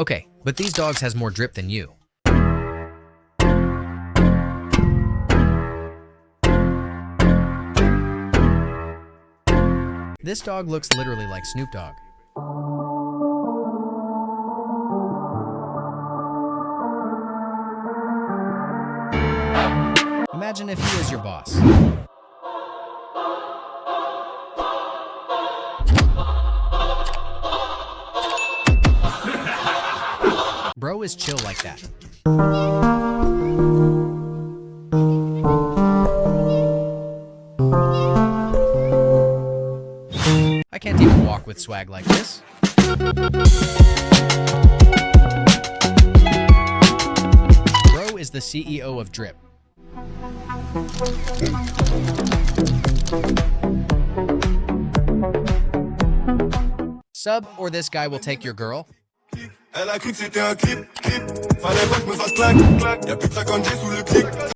Okay, but these dogs has more drip than you. This dog looks literally like Snoop Dogg. Imagine if he was your boss. Bro is chill like that. I can't even walk with swag like this. Bro is the CEO of drip. Sub or this guy will take your girl. Elle a cru que c'était un clip, fallait pas que je me fasse claque, y'a plus de 50 G sous le clic.